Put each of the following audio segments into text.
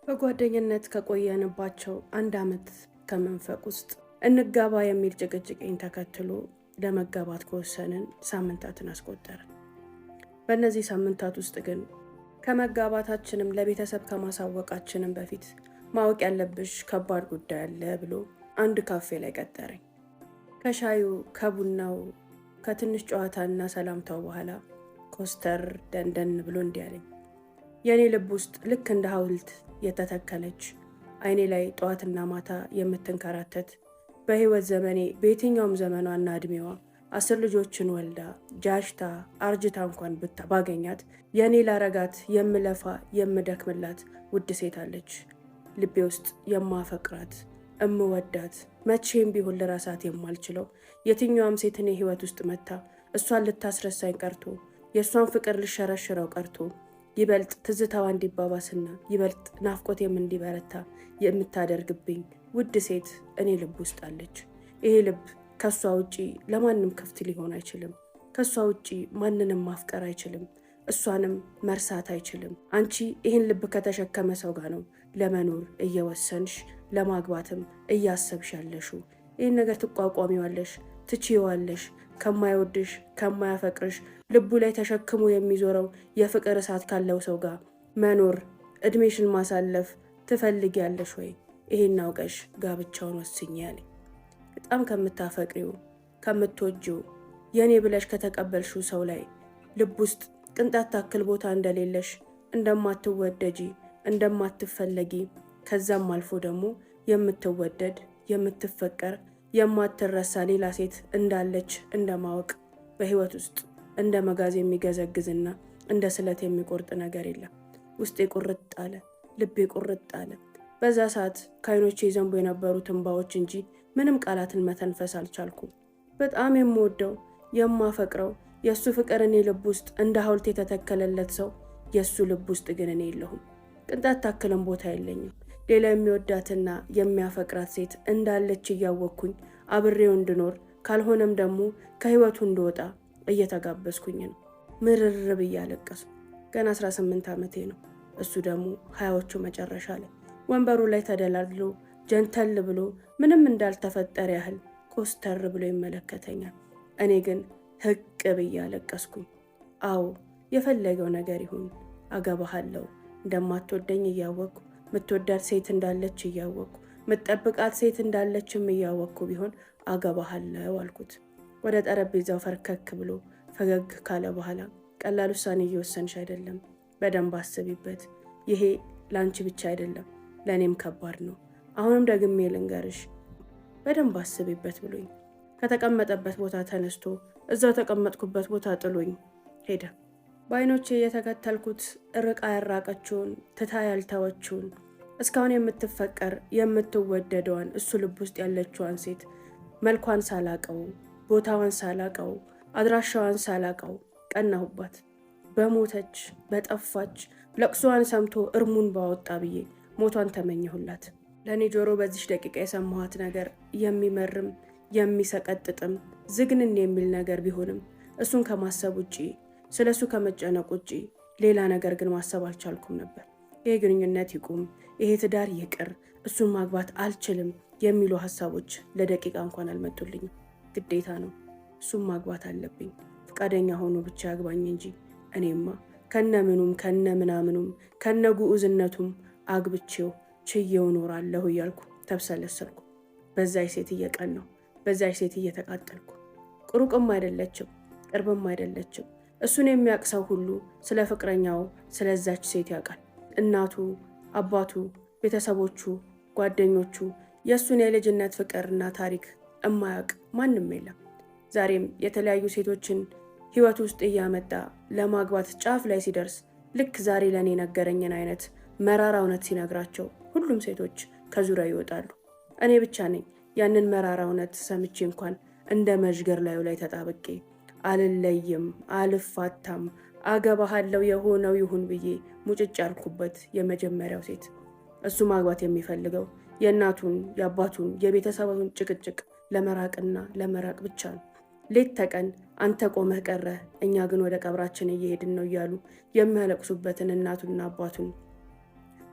በጓደኝነት ከቆየንባቸው አንድ ዓመት ከመንፈቅ ውስጥ እንጋባ የሚል ጭቅጭቅኝ ተከትሎ ለመጋባት ከወሰንን ሳምንታትን አስቆጠርን። በእነዚህ ሳምንታት ውስጥ ግን ከመጋባታችንም ለቤተሰብ ከማሳወቃችንም በፊት ማወቅ ያለብሽ ከባድ ጉዳይ አለ ብሎ አንድ ካፌ ላይ ቀጠረኝ። ከሻዩ ከቡናው ከትንሽ ጨዋታና ሰላምታው በኋላ ኮስተር ደንደን ብሎ እንዲህ አለኝ። የኔ ልብ ውስጥ ልክ እንደ ሐውልት የተተከለች አይኔ ላይ ጠዋትና ማታ የምትንከራተት በህይወት ዘመኔ በየትኛውም ዘመኗና እድሜዋ 10 ልጆችን ወልዳ ጃሽታ አርጅታ እንኳን ባገኛት የኔ ላረጋት የምለፋ የምደክምላት ውድ ሴት አለች። ልቤ ውስጥ የማፈቅራት እምወዳት መቼም ቢሆን ልረሳት የማልችለው የትኛውም ሴት እኔ ህይወት ውስጥ መታ እሷን ልታስረሳኝ ቀርቶ የእሷን ፍቅር ልሸረሽረው ቀርቶ ይበልጥ ትዝታዋ እንዲባባስና ይበልጥ ናፍቆቴም እንዲበረታ የምታደርግብኝ ውድ ሴት እኔ ልብ ውስጥ አለች። ይሄ ልብ ከሷ ውጪ ለማንም ክፍት ሊሆን አይችልም። ከሷ ውጪ ማንንም ማፍቀር አይችልም። እሷንም መርሳት አይችልም። አንቺ ይህን ልብ ከተሸከመ ሰው ጋር ነው ለመኖር እየወሰንሽ ለማግባትም እያሰብሽ ያለሽው። ይህን ነገር ትቋቋሚዋለሽ፣ ትችይዋለሽ። ከማይወድሽ ከማያፈቅርሽ ልቡ ላይ ተሸክሞ የሚዞረው የፍቅር እሳት ካለው ሰው ጋር መኖር እድሜሽን ማሳለፍ ትፈልጊያለሽ ወይ? ይሄን አውቀሽ ጋብቻውን ወስኝ ያለኝ። በጣም ከምታፈቅሪው ከምትወጂው የኔ ብለሽ ከተቀበልሽው ሰው ላይ ልብ ውስጥ ቅንጣት ታክል ቦታ እንደሌለሽ፣ እንደማትወደጂ፣ እንደማትፈለጊ ከዛም አልፎ ደግሞ የምትወደድ የምትፈቀር የማትረሳ ሌላ ሴት እንዳለች እንደማወቅ በህይወት ውስጥ እንደ መጋዝ የሚገዘግዝና እንደ ስለት የሚቆርጥ ነገር የለም። ውስጤ ቁርጥ አለ፣ ልቤ ቁርጥ አለ። በዛ ሰዓት ከዓይኖቼ ዘንቦ የነበሩት እንባዎች እንጂ ምንም ቃላትን መተንፈስ አልቻልኩም። በጣም የምወደው የማፈቅረው የእሱ ፍቅር እኔ ልብ ውስጥ እንደ ሐውልት የተተከለለት ሰው የእሱ ልብ ውስጥ ግን እኔ የለሁም። ቅንጣት ታክልም ቦታ የለኝም። ሌላ የሚወዳትና የሚያፈቅራት ሴት እንዳለች እያወቅኩኝ አብሬው እንድኖር ካልሆነም ደግሞ ከህይወቱ እንድወጣ እየተጋበዝኩኝ ነው። ምርር ብዬ አለቀስኩ። ገና 18 ዓመቴ ነው። እሱ ደግሞ 20ዎቹ መጨረሻ ላይ ወንበሩ ላይ ተደላድሎ ጀንተል ብሎ ምንም እንዳልተፈጠረ ያህል ኮስተር ብሎ ይመለከተኛል። እኔ ግን ህቅ ብዬ አለቀስኩኝ። አዎ የፈለገው ነገር ይሁን አገባሃለሁ። እንደማትወደኝ እያወቅኩ ምትወዳት ሴት እንዳለች እያወቅኩ ምጠብቃት ሴት እንዳለችም እያወቅኩ ቢሆን አገባሃለሁ አልኩት። ወደ ጠረጴዛው ፈርከክ ብሎ ፈገግ ካለ በኋላ ቀላል ውሳኔ እየወሰንሽ አይደለም፣ በደንብ አስቢበት። ይሄ ለአንቺ ብቻ አይደለም ለእኔም ከባድ ነው። አሁንም ደግሜ ልንገርሽ፣ በደንብ አስቢበት ብሎኝ ከተቀመጠበት ቦታ ተነስቶ እዛው ተቀመጥኩበት ቦታ ጥሎኝ ሄደ። በዓይኖቼ የተከተልኩት ርቃ ያራቀችውን ትታ ያልተወችውን እስካሁን የምትፈቀር የምትወደደዋን እሱ ልብ ውስጥ ያለችዋን ሴት መልኳን ሳላቀው፣ ቦታዋን ሳላቀው፣ አድራሻዋን ሳላቀው ቀናሁባት። በሞተች በጠፋች ለቅሷን ሰምቶ እርሙን ባወጣ ብዬ ሞቷን ተመኘሁላት። ለእኔ ጆሮ በዚች ደቂቃ የሰማኋት ነገር የሚመርም የሚሰቀጥጥም ዝግንን የሚል ነገር ቢሆንም እሱን ከማሰብ ውጪ ስለ እሱ ከመጨነቅ ውጪ ሌላ ነገር ግን ማሰብ አልቻልኩም ነበር። ይሄ ግንኙነት ይቁም፣ ይሄ ትዳር ይቅር፣ እሱን ማግባት አልችልም የሚሉ ሀሳቦች ለደቂቃ እንኳን አልመጡልኝም። ግዴታ ነው፣ እሱን ማግባት አለብኝ። ፈቃደኛ ሆኖ ብቻ ያግባኝ እንጂ እኔማ ከነምኑም ከነምናምኑም ከነጉዑዝነቱም አግብቼው ችዬው እኖራለሁ እያልኩ ተብሰለሰልኩ። በዛች ሴት እየቀናሁ፣ በዛች ሴት እየተቃጠልኩ። ሩቅም አይደለችም ቅርብም አይደለችም። እሱን የሚያውቅ ሰው ሁሉ ስለ ፍቅረኛው ስለዛች ሴት ያውቃል። እናቱ፣ አባቱ፣ ቤተሰቦቹ፣ ጓደኞቹ የእሱን የልጅነት ፍቅርና ታሪክ እማያውቅ ማንም የለም። ዛሬም የተለያዩ ሴቶችን ህይወት ውስጥ እያመጣ ለማግባት ጫፍ ላይ ሲደርስ ልክ ዛሬ ለእኔ ነገረኝን አይነት መራራ እውነት ሲነግራቸው ሁሉም ሴቶች ከዙሪያ ይወጣሉ። እኔ ብቻ ነኝ ያንን መራራ እውነት ሰምቼ እንኳን እንደ መዥገር ላዩ ላይ ተጣብቄ አልለይም፣ አልፋታም፣ አገባሃለሁ የሆነው ይሁን ብዬ ሙጭጭ ያልኩበት የመጀመሪያው ሴት። እሱ ማግባት የሚፈልገው የእናቱን የአባቱን የቤተሰቡን ጭቅጭቅ ለመራቅና ለመራቅ ብቻ ነው። ሌት ተቀን አንተ ቆመህ ቀረህ፣ እኛ ግን ወደ ቀብራችን እየሄድን ነው እያሉ የሚያለቅሱበትን እናቱና አባቱን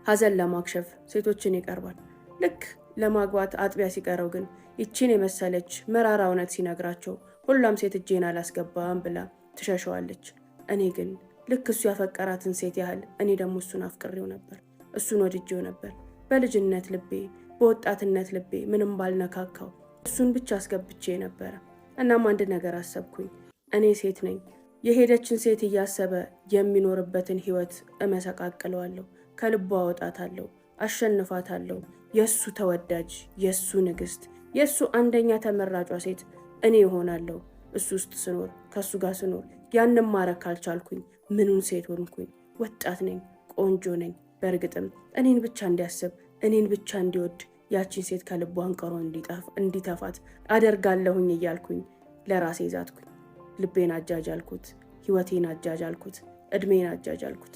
ሀዘን ለማክሸፍ ሴቶችን ይቀርባል። ልክ ለማግባት አጥቢያ ሲቀረው ግን ይቺን የመሰለች መራራ እውነት ሲነግራቸው ሁሏም ሴት እጄን አላስገባም ብላ ትሸሸዋለች። እኔ ግን ልክ እሱ ያፈቀራትን ሴት ያህል እኔ ደግሞ እሱን አፍቅሬው ነበር፣ እሱን ወድጄው ነበር። በልጅነት ልቤ በወጣትነት ልቤ ምንም ባልነካካው እሱን ብቻ አስገብቼ ነበረ። እናም አንድ ነገር አሰብኩኝ። እኔ ሴት ነኝ። የሄደችን ሴት እያሰበ የሚኖርበትን ህይወት እመሰቃቅለዋለሁ፣ ከልቧ አወጣታለሁ፣ አሸንፋታለሁ። የእሱ ተወዳጅ፣ የእሱ ንግስት፣ የእሱ አንደኛ ተመራጯ ሴት እኔ ይሆናለሁ። እሱ ውስጥ ስኖር፣ ከእሱ ጋር ስኖር ያንም ማረክ ካልቻልኩኝ ምኑን ሴት ሆንኩኝ? ወጣት ነኝ፣ ቆንጆ ነኝ። በእርግጥም እኔን ብቻ እንዲያስብ፣ እኔን ብቻ እንዲወድ፣ ያቺን ሴት ከልቧ አንቀሮ እንዲተፋት አደርጋለሁኝ እያልኩኝ ለራሴ ዛትኩኝ። ልቤን አጃጃልኩት፣ ህይወቴን አጃጃልኩት፣ እድሜን አጃጃልኩት።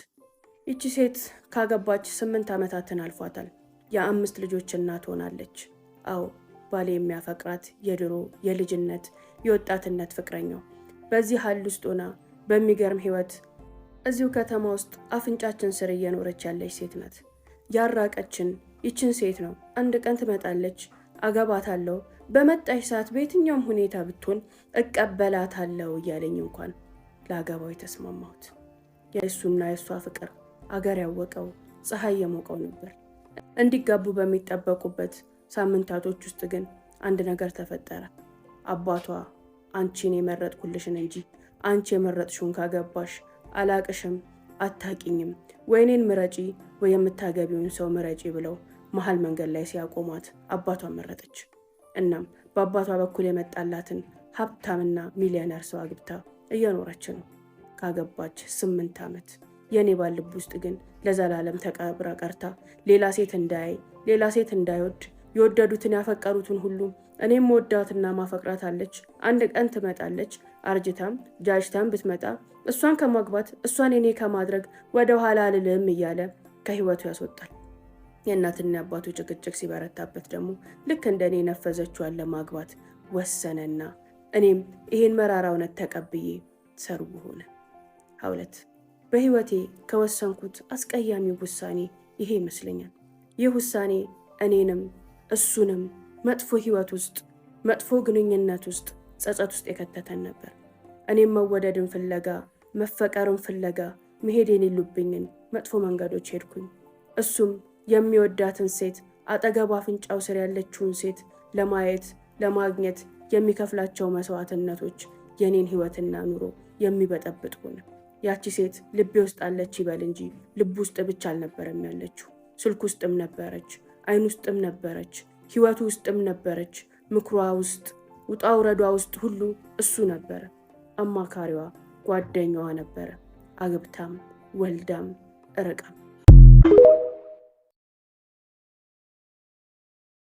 ይቺ ሴት ካገባች 8 ዓመታትን አልፏታል። የ5 ልጆች እናት ሆናለች። አዎ ባሌ የሚያፈቅራት የድሮ የልጅነት የወጣትነት ፍቅረኛው በዚህ ሀል ውስጥ ሆና በሚገርም ህይወት እዚሁ ከተማ ውስጥ አፍንጫችን ስር እየኖረች ያለች ሴት ናት። ያራቀችን ይችን ሴት ነው። አንድ ቀን ትመጣለች፣ አገባታለሁ፣ በመጣች ሰዓት በየትኛውም ሁኔታ ብትሆን እቀበላታለሁ እያለኝ እንኳን ለአገባው የተስማማሁት። የእሱና የእሷ ፍቅር አገር ያወቀው ፀሐይ የሞቀው ነበር። እንዲጋቡ በሚጠበቁበት ሳምንታቶች ውስጥ ግን አንድ ነገር ተፈጠረ። አባቷ አንቺን የመረጥኩልሽን እንጂ አንቺ የመረጥሽውን ካገባሽ አላቅሽም፣ አታቂኝም፣ ወይኔን ምረጪ ወይ የምታገቢውን ሰው ምረጪ ብለው መሀል መንገድ ላይ ሲያቆሟት አባቷን መረጠች። እናም በአባቷ በኩል የመጣላትን ሀብታምና ሚሊዮነር ሰው አግብታ እየኖረች ነው። ካገባች 8 ዓመት። የኔ ባል ልብ ውስጥ ግን ለዘላለም ተቀብራ ቀርታ ሌላ ሴት እንዳያይ፣ ሌላ ሴት እንዳይወድ፣ የወደዱትን ያፈቀሩትን ሁሉ እኔም ወዳትና ማፈቅራት አለች። አንድ ቀን ትመጣለች፣ አርጅታም ጃጅታም ብትመጣ እሷን ከማግባት እሷን እኔ ከማድረግ ወደ ኋላ አልልም እያለ ከህይወቱ ያስወጣል። የእናትና አባቱ ጭቅጭቅ ሲበረታበት ደግሞ ልክ እንደኔ ነፈዘችዋን ለማግባት ወሰነና እኔም ይሄን መራራ እውነት ተቀብዬ ሰርጉ ሆነ። ሀውለት በህይወቴ ከወሰንኩት አስቀያሚ ውሳኔ ይሄ ይመስለኛል። ይህ ውሳኔ እኔንም እሱንም መጥፎ ህይወት ውስጥ፣ መጥፎ ግንኙነት ውስጥ፣ ጸጸት ውስጥ የከተተን ነበር። እኔም መወደድን ፍለጋ፣ መፈቀርን ፍለጋ መሄድ የሌሉብኝን መጥፎ መንገዶች ሄድኩኝ። እሱም የሚወዳትን ሴት፣ አጠገቡ አፍንጫው ስር ያለችውን ሴት ለማየት ለማግኘት የሚከፍላቸው መስዋዕትነቶች የኔን ህይወትና ኑሮ የሚበጠብጥ ሆነ። ያቺ ሴት ልቤ ውስጥ አለች ይበል እንጂ ልብ ውስጥ ብቻ አልነበረም ያለችው። ስልክ ውስጥም ነበረች፣ አይን ውስጥም ነበረች፣ ህይወቱ ውስጥም ነበረች። ምክሯ ውስጥ፣ ውጣ ውረዷ ውስጥ ሁሉ እሱ ነበረ። አማካሪዋ፣ ጓደኛዋ ነበረ። አግብታም ወልዳም እርቃም